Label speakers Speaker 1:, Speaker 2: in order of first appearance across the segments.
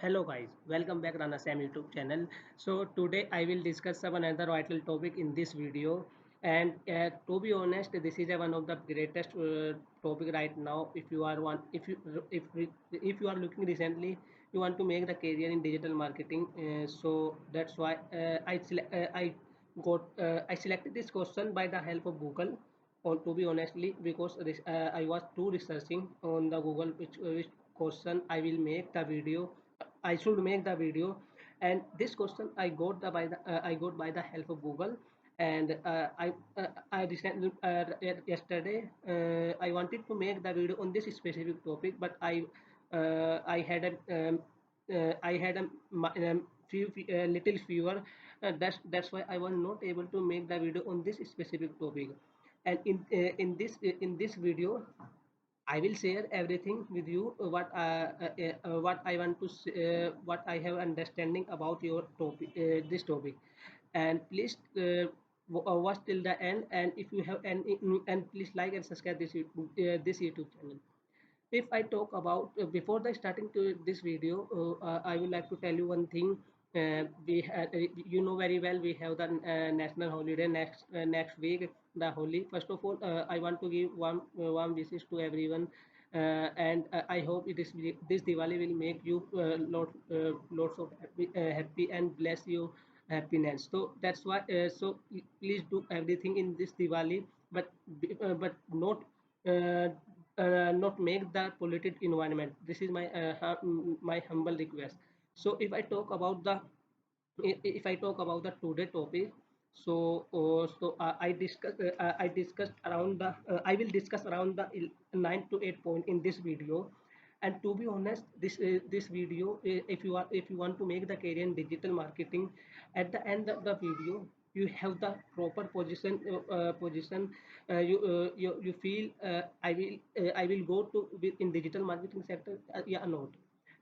Speaker 1: Hello guys, welcome back Rana Sam YouTube channel. So today I will discuss some another vital topic in this video. And to be honest, this is one of the greatest topic right now. If you are looking recently, you want to make the career in digital marketing. So that's why I selected this question by the help of Google. Or to be honestly, because I was too researching on the Google which question I should make the video, and this question I got by the help of Google. And I recently yesterday I wanted to make the video on this specific topic, but I had I had a little fever. That's why I was not able to make the video on this specific topic. And in this video I will share everything with you, what I want to what I have understanding about your topic, this topic. And please watch till the end. And if you have any, and please like and subscribe this YouTube channel. If I talk about before the starting to this video, I would like to tell you one thing. You know very well, we have the national holiday next week, the Holi. First of all, I want to give warm wishes to everyone, and I hope this Diwali will make you lots of happy and bless you happiness. So that's why. Please do everything in this Diwali, but uh, not make the polluted environment. This is my humble request. So if I talk about the today topic, I discussed around the I will discuss around the 9 to 8 point in this video. And to be honest, this video, if you want to make the career in digital marketing, at the end of the video you have the proper position. You feel I will go to in digital marketing sector, yeah or not.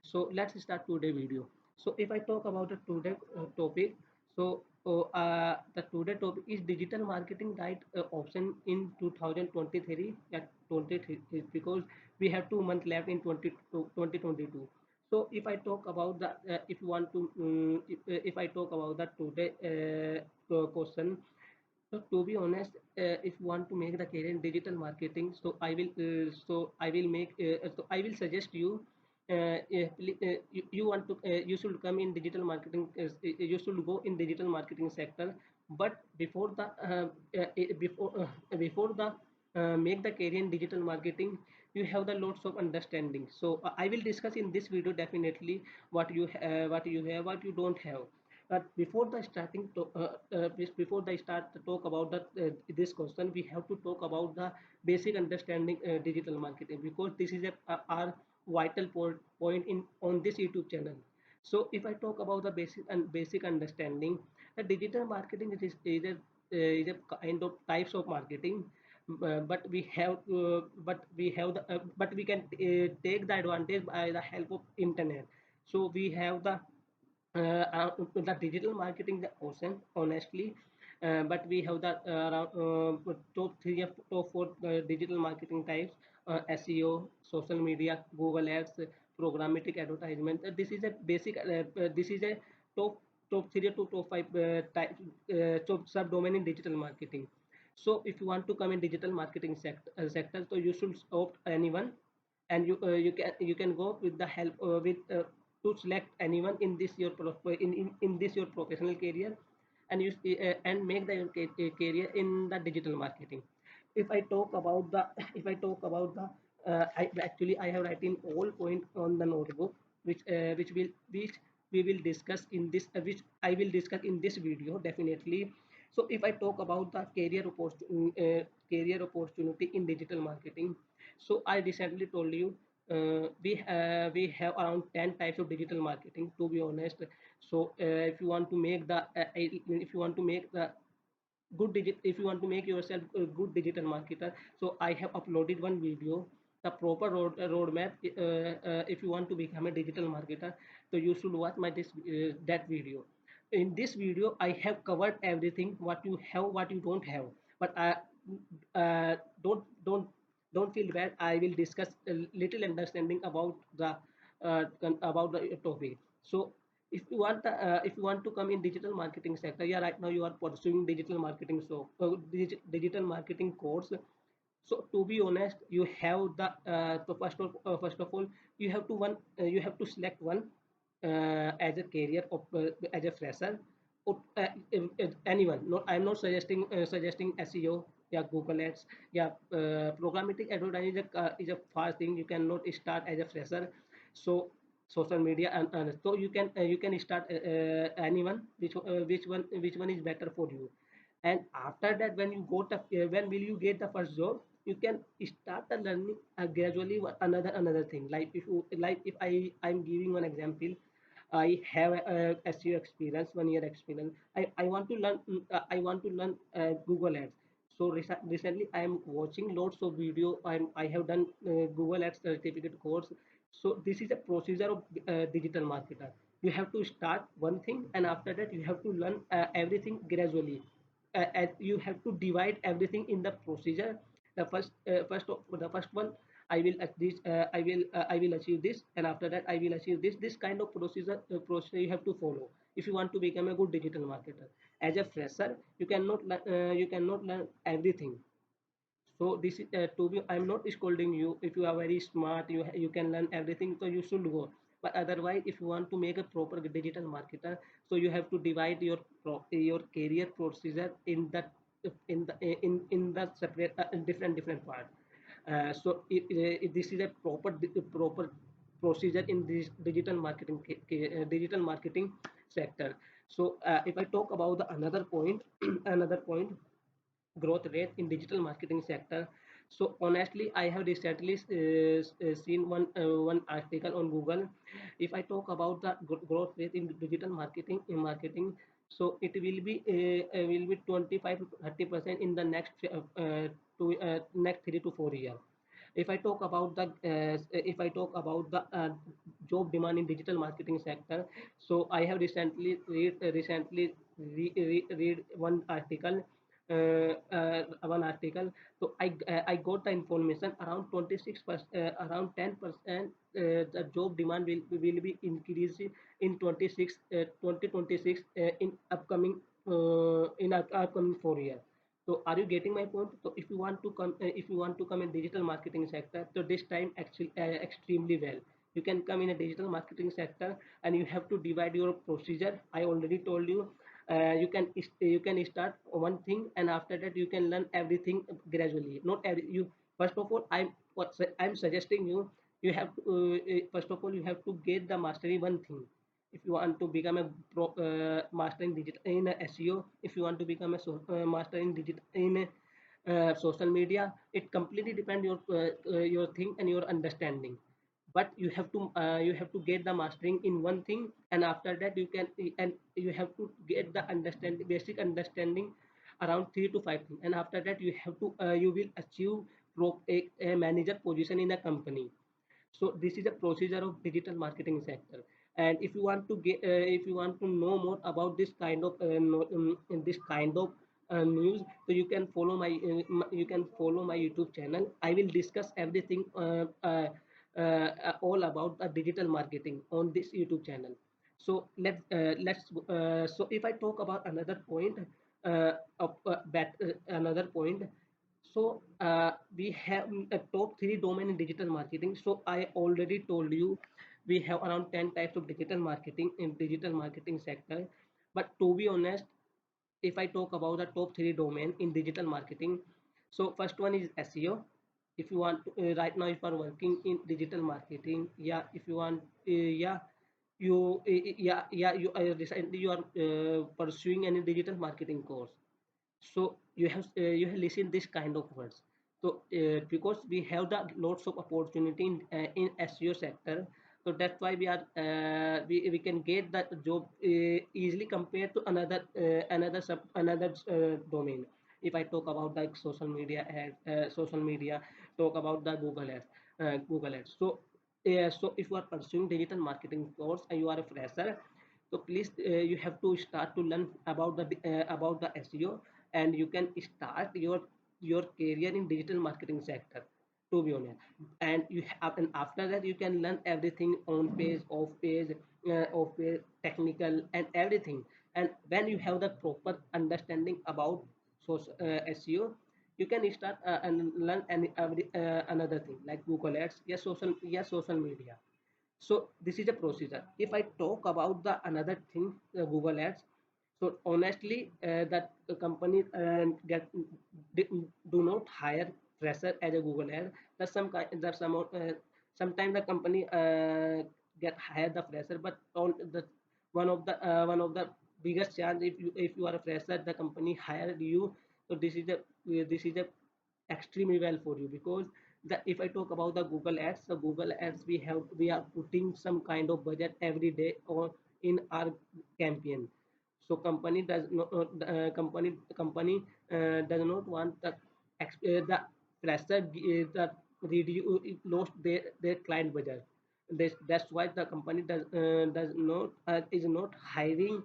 Speaker 1: So let's start today video. So if I talk about the today topic, the today topic is digital marketing right option in 2023 at 23, because we have 2 months left in 2022. So if I talk about the if you want to if I talk about the today question. So to be honest, if you want to make the career in digital marketing, so I will suggest you. You want to you should come in digital marketing. You should go in digital marketing sector. But before the make the career in digital marketing, you have the lots of understanding. So I will discuss in this video definitely what you have, what you don't have. But before the starting to, before I start to talk about this question, we have to talk about the basic understanding digital marketing, because this is our vital point in on this YouTube channel. So if I talk about the basic understanding, digital marketing is a kind of types of marketing. But we can take the advantage by the help of internet. So we have the digital marketing the ocean honestly. But we have the top three of top four digital marketing types: SEO, social media, Google Ads, programmatic advertisement. This is a basic. This is a top top three to top five top subdomain in digital marketing. So if you want to come in digital marketing sector, so you should opt anyone. And you can go with the help with to select anyone in this in this your professional career. And and make the career in the digital marketing. If I talk about the if I talk about the I have written all point on the notebook, which we will discuss in this which I will discuss in this video definitely. So if I talk about the career opportunity in digital marketing, so I recently told you we have around 10 types of digital marketing, to be honest. So if you want to make the if you want to make the if you want to make yourself a good digital marketer, so I have uploaded one video, the proper roadmap. If you want to become a digital marketer, so you should watch that video. In this video I have covered everything, what you have, what you don't have. But uh, don't don't don't feel bad, I will discuss a little understanding about the topic. So if you want to come in digital marketing sector, yeah, right now you are pursuing digital marketing, so digital marketing course. So to be honest, you have the so first of all, you have to select one as a career of as a fresher, or anyone. No, I'm not suggesting SEO, yeah, Google Ads, yeah, programmatic advertising is a fast thing. You cannot start as a fresher. So social media, and so you can start anyone, which one is better for you. And after that, when you go to when will you get the first job, you can start the learning gradually another thing. Like if I'm giving one example. I have a SEO experience, 1 year experience. I want to learn. I want to learn Google Ads. So recently, I am watching lots of video. I have done Google Ads certificate course. So this is a procedure of digital marketer. You have to start one thing, and after that, you have to learn everything gradually. And you have to divide everything in the procedure. The first one, I will achieve this, and after that I will achieve this kind of procedure you have to follow if you want to become a good digital marketer. As a fresher, you cannot learn everything. So this is to be. I'm not scolding you. If you are very smart, you can learn everything. So you should go. But otherwise, if you want to make a proper digital marketer, so you have to divide your career procedure in the separate different part. So this is a proper procedure in this digital marketing sector. So if I talk about the another point, another point, growth rate in digital marketing sector. So honestly, I have recently seen one article on Google. If I talk about the growth rate in digital marketing, so it will be 25 to 30% in the next 3 to 4 years. If I talk about the job demand in digital marketing sector, so I have read one article. So I got the information around 26%, around 10%. The job demand will be increased in 2026 in upcoming 4 years. So are you getting my point? So if you want to come in digital marketing sector, so this time actually extremely well. You can come in a digital marketing sector, and you have to divide your procedure. I already told you. You can start one thing, and after that you can learn everything gradually. Not every you. First of all, I'm suggesting you. You have to first of all you have to get the mastery one thing. If you want to become a master in digital in SEO, if you want to become a master in digital in social media, it completely depends your thing and your understanding. But you have to get the mastering in one thing, and after that you have to get the basic understanding around 3 to 5 things, and after that you will achieve a manager position in a company. So this is a procedure of digital marketing sector. And if you want to know more about this kind of in this kind of news, so you can follow my YouTube channel. I will discuss everything all about the digital marketing on this YouTube channel. So so if I talk about another point, another point, so we have a top three domain in digital marketing. So I already told you we have around 10 types of digital marketing in digital marketing sector. But to be honest, if I talk about the top three domain in digital marketing, so first one is SEO. If you want to, right now, if you are working in digital marketing, yeah, if you want, yeah, you recently you are pursuing any digital marketing course. So you have listened this kind of words. So because we have the lots of opportunity in SEO sector, so that's why we can get that job easily compared to another domain. If I talk about the social media, talk about the Google Ads. So so if you are pursuing digital marketing course and you are a fresher, so please you have to start to learn about the SEO, and you can start your career in digital marketing sector. to be honest. And you have, and after that you can learn everything on page, off page, technical and everything. And when you have the proper understanding about SEO, you can start and learn another thing like Google Ads, yes, social media. So this is a procedure. If I talk about the another thing, Google Ads. So honestly, that the company do not hire fresher as a Google Ad. There's some kind, there's some sometimes the company get hire the fresher, but on the one of the biggest chance, if you are a fresher, the company hired you. So this is a extremely well for you, because if I talk about the Google Ads, the Google Ads, we are putting some kind of budget every day or in our campaign. So company does not want the fresher that reduce lost their client budget. That's why the company does not is not hiring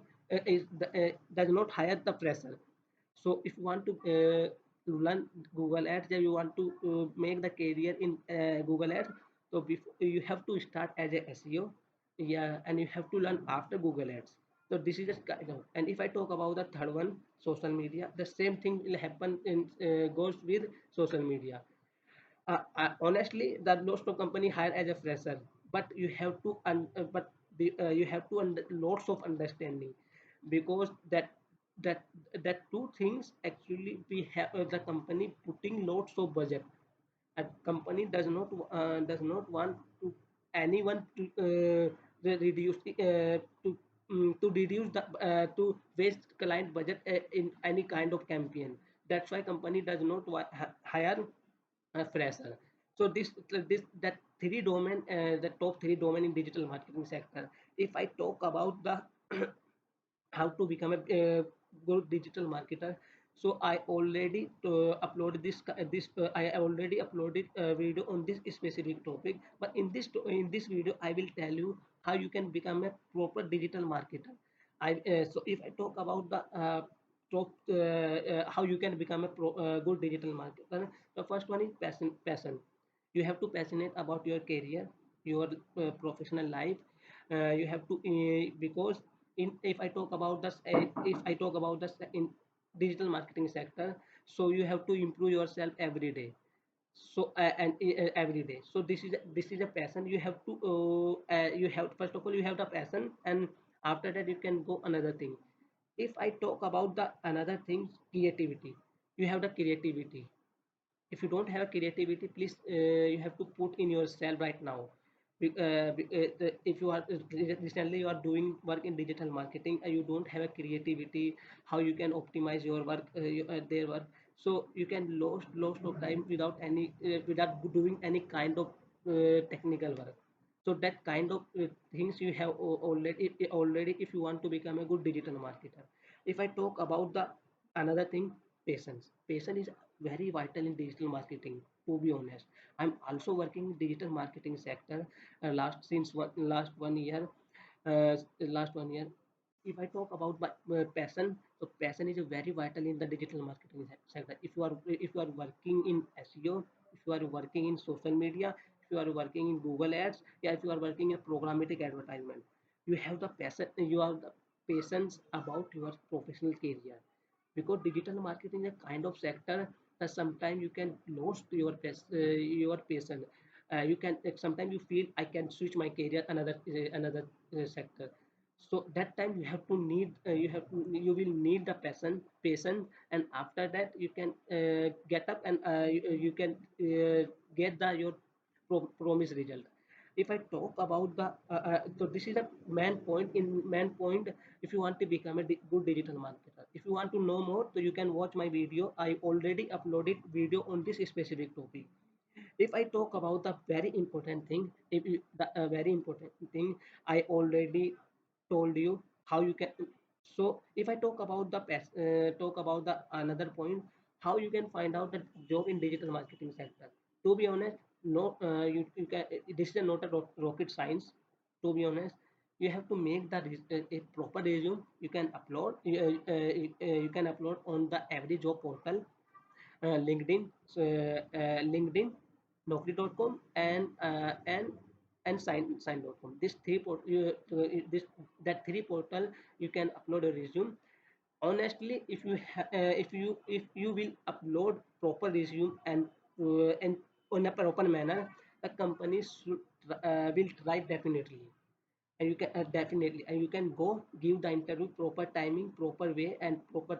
Speaker 1: does not hire the fresher. So if you want to learn Google Ads, then you want to make the career in Google Ads, so before you have to start as a SEO, yeah, and you have to learn after Google Ads. So this is just kind of. And if I talk about the third one, social media, the same thing will happen in goes with social media. Honestly, the lots of company hire as a fresher, but you have to you have to lots of understanding, because that that two things actually we have the company putting lots of budget. A company does not want to anyone to reduce to reduce the to waste client budget in any kind of campaign. That's why company does not hire a fresher. So this that three domain, the top three domain in digital marketing sector. If I talk about the how to become a good digital marketer, so I already uploaded I already uploaded a video on this specific topic, but in this video I will tell you how you can become a proper digital marketer. So if I talk about the how you can become a good digital marketer, the first one is passion. You have to passionate about your career, your professional life. You have to because in if I talk about this if I talk about this in digital marketing sector, so you have to improve yourself every day. So every day, so this is a passion. You have to you have, first of all, you have the passion, and after that you can go another thing. If I talk about the another thing, creativity. You have the creativity. If you don't have creativity, please you have to put in yourself right now. If you are recently you are doing work in digital marketing and you don't have a creativity, how you can optimize your work, their work, so you can lost of time without any without doing any kind of technical work. So that kind of things you have already if you want to become a good digital marketer. If I talk about the another thing, patience is very vital in digital marketing, to be honest. I'm also working in digital marketing sector last 1 year. Last 1 year, if I talk about my passion, so passion is very vital in the digital marketing sector. If you are working in SEO, if you are working in social media, if you are working in Google Ads, yeah, if you are working in programmatic advertisement, you have the passion, you have the patience about your professional career, because digital marketing is a kind of sector that sometimes you can lose your passion. You can sometimes you feel I can switch my career another sector. So that time you have to need you will need the patience, and after that you can get up and you can get the your promised result. If I talk about the so this is the main point. If you want to become a good digital marketer, if you want to know more, so you can watch my video. I already uploaded video on this specific topic. If I talk about the very important thing, if you, the very important thing, I already told you how you can. So if I talk about the another point, how you can find out the job in digital marketing sector. To be honest, no, you can. This is not a rocket science. To be honest, you have to make a proper resume. You can upload. You can upload on the every job portal, LinkedIn, LinkedIn. Naukri.com and sign.com. This this that three portal you can upload a resume. Honestly, if you will upload proper resume and on a proper manner, the companies will try definitely. And you can definitely, and you can go give the interview proper timing, proper way, and proper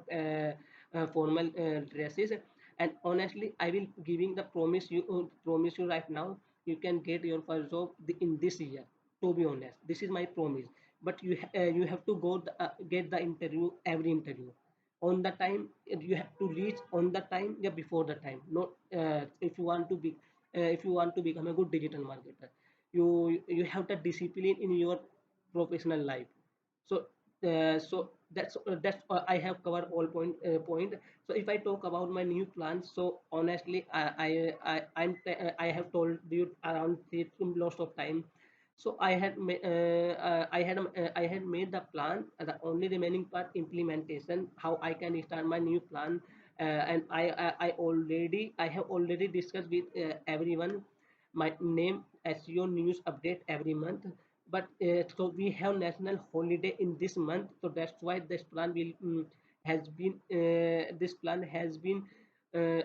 Speaker 1: formal dresses. And honestly, I will giving the promise you right now, you can get your first job in this year. To be honest, this is my promise. But you have to get the interview, every interview on the time. You have to reach on the time, yeah, before the time. Not if you want to be if you want to become a good digital marketer, you have the discipline in your professional life. So so that's I have covered all point. So if I talk about my new plans, so honestly, I have told you around lots of time. So I had made the plan. The only remaining part, implementation. How I can start my new plan, and I have already discussed with everyone. My name SEO news update every month. But so we have national holiday in this month, so that's why this plan has been uh,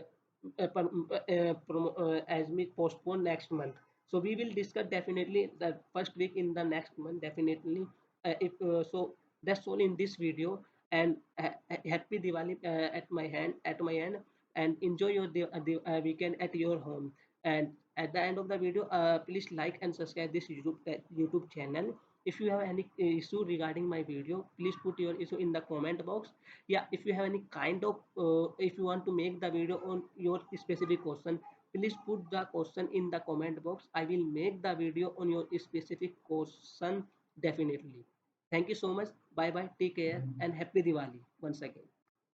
Speaker 1: as me postponed next month. So we will discuss definitely the first week in the next month definitely. If so That's all in this video. And happy Diwali at my end, and enjoy your weekend at your home. And at the end of the video, please like and subscribe this YouTube channel. If you have any issue regarding my video, please put your issue in the comment box. Yeah, if you have any kind of if you want to make the video on your specific question, please put the question in the comment box. I will make the video on your specific question definitely. Thank you so much. Bye bye, take care, and happy Diwali once again.